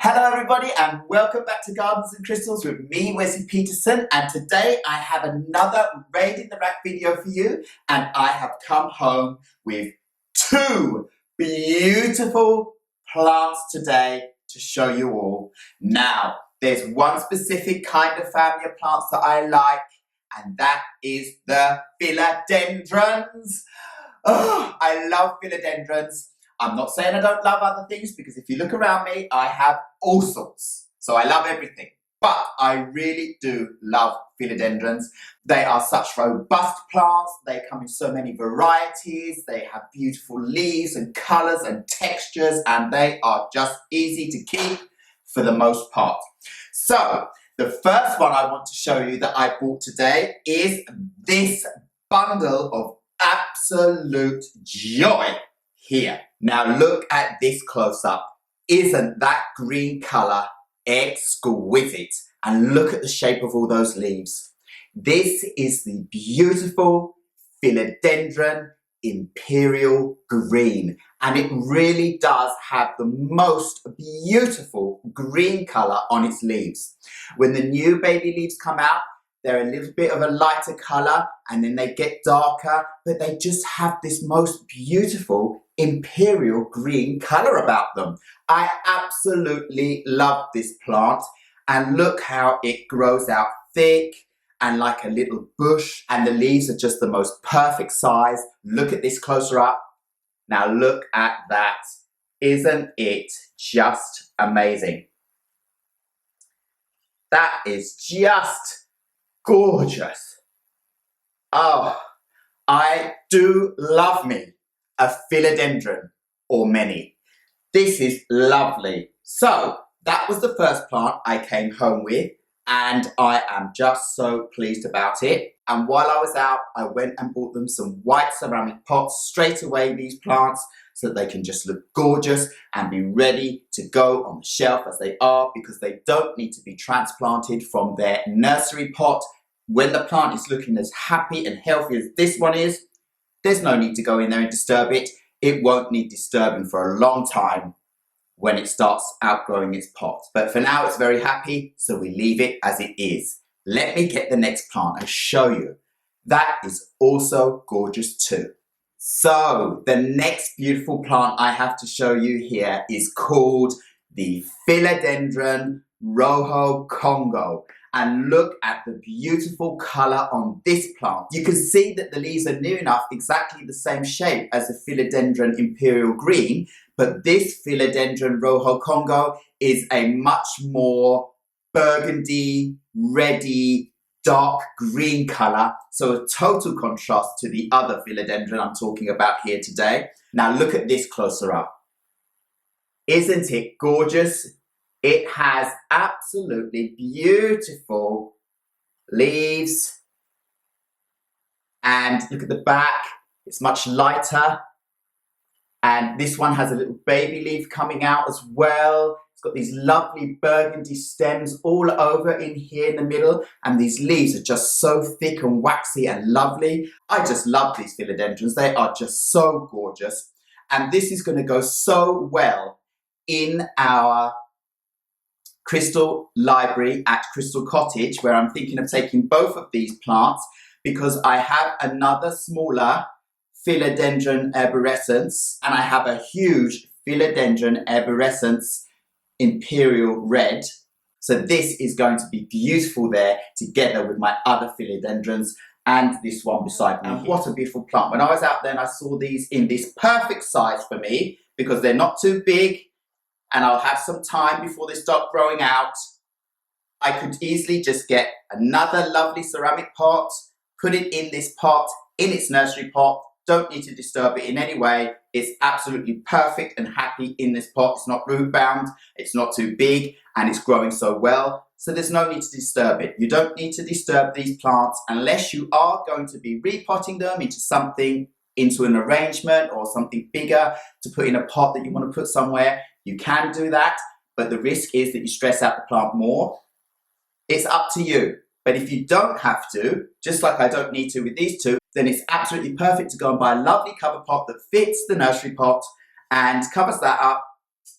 Hello everybody and welcome back to Gardens and Crystals with me, Wesley Peterson, and today I have another Raid in the Rack video for you, and I have come home with two beautiful plants today to show you all. Now, there's one specific kind of family of plants that I like, and that is the Philodendrons. Oh, I love Philodendrons. I'm not saying I don't love other things, because if you look around me, I have all sorts. So I love everything. But I really do love Philodendrons. They are such robust plants. They come in so many varieties. They have beautiful leaves and colours and textures, and they are just easy to keep for the most part. So the first one I want to show you that I bought today is this bundle of absolute joy here. Now look at this close up. Isn't that green colour exquisite? And look at the shape of all those leaves. This is the beautiful Philodendron Imperial green, and it really does have the most beautiful green colour on its leaves. When the new baby leaves come out, they're a little bit of a lighter colour, and then they get darker, but they just have this most beautiful imperial green colour about them. I absolutely love this plant, and look how it grows out thick and like a little bush, and the leaves are just the most perfect size. Look at this closer up. Now look at that. Isn't it just amazing? That is just gorgeous. Oh, I do love me a philodendron or many. This is lovely. So that was the first plant I came home with, and I am just so pleased about it. And while I was out, I went and bought them some white ceramic pots straight away, these plants, so that they can just look gorgeous and be ready to go on the shelf as they are, because they don't need to be transplanted from their nursery pot. When the plant is looking as happy and healthy as this one is, there's no need to go in there and disturb it. It won't need disturbing for a long time when it starts outgrowing its pot. But for now, it's very happy, so we leave it as it is. Let me get the next plant and show you. That is also gorgeous too. So the next beautiful plant I have to show you here is called the Philodendron Rojo Congo. And look at the beautiful colour on this plant. You can see that the leaves are near enough exactly the same shape as the Philodendron Imperial green, but this Philodendron Rojo Congo is a much more burgundy, reddy, dark green colour, so a total contrast to the other philodendron I'm talking about here today. Now look at this closer up. Isn't it gorgeous? It has absolutely beautiful leaves, and look at the back, it's much lighter, and this one has a little baby leaf coming out as well. It's got these lovely burgundy stems all over in here in the middle, and these leaves are just so thick and waxy and lovely. I just love these philodendrons. They are just so gorgeous, and this is going to go so well in our crystal library at Crystal Cottage, where I'm thinking of taking both of these plants, because I have another smaller Philodendron arborescens, and I have a huge Philodendron arborescens Imperial red. So this is going to be beautiful there together with my other philodendrons and this one beside me. And what a beautiful plant. When I was out there and I saw these in this perfect size for me, because they're not too big, and I'll have some time before they start growing out, I could easily just get another lovely ceramic pot, put it in this pot, in its nursery pot, don't need to disturb it in any way. It's absolutely perfect and happy in this pot. It's not root bound, it's not too big, and it's growing so well, so there's no need to disturb it. You don't need to disturb these plants unless you are going to be repotting them into something, into an arrangement or something bigger to put in a pot that you want to put somewhere. You can do that, but the risk is that you stress out the plant more. It's up to you. But if you don't have to, just like I don't need to with these two, then it's absolutely perfect to go and buy a lovely cover pot that fits the nursery pot and covers that up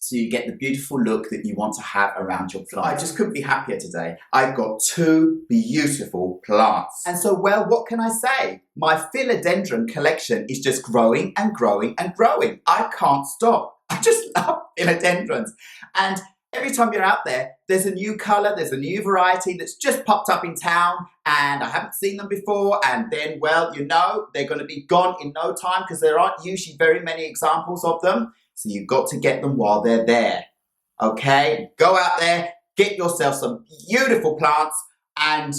so you get the beautiful look that you want to have around your plant. I just couldn't be happier today. I've got 2 beautiful plants. And so, well, what can I say? My philodendron collection is just growing and growing and growing. I can't stop. I just love philodendrons. And every time you're out there, there's a new colour, there's a new variety that's just popped up in town and I haven't seen them before, and then, well, you know, they're going to be gone in no time because there aren't usually very many examples of them. So you've got to get them while they're there. Okay? Go out there, get yourself some beautiful plants and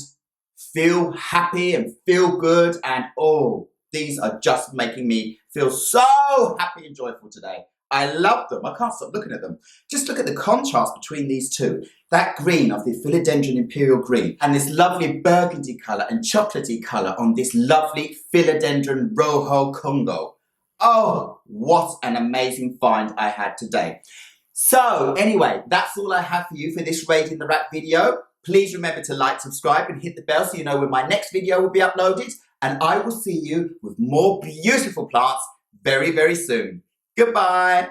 feel happy and feel good, and oh, these are just making me feel so happy and joyful today. I love them. I can't stop looking at them. Just look at the contrast between these two. That green of the Philodendron Imperial green and this lovely burgundy colour and chocolatey colour on this lovely Philodendron Rojo Congo. Oh, what an amazing find I had today. So anyway, that's all I have for you for this Raid in the Rack video. Please remember to like, subscribe and hit the bell so you know when my next video will be uploaded. And I will see you with more beautiful plants very, very soon. Goodbye.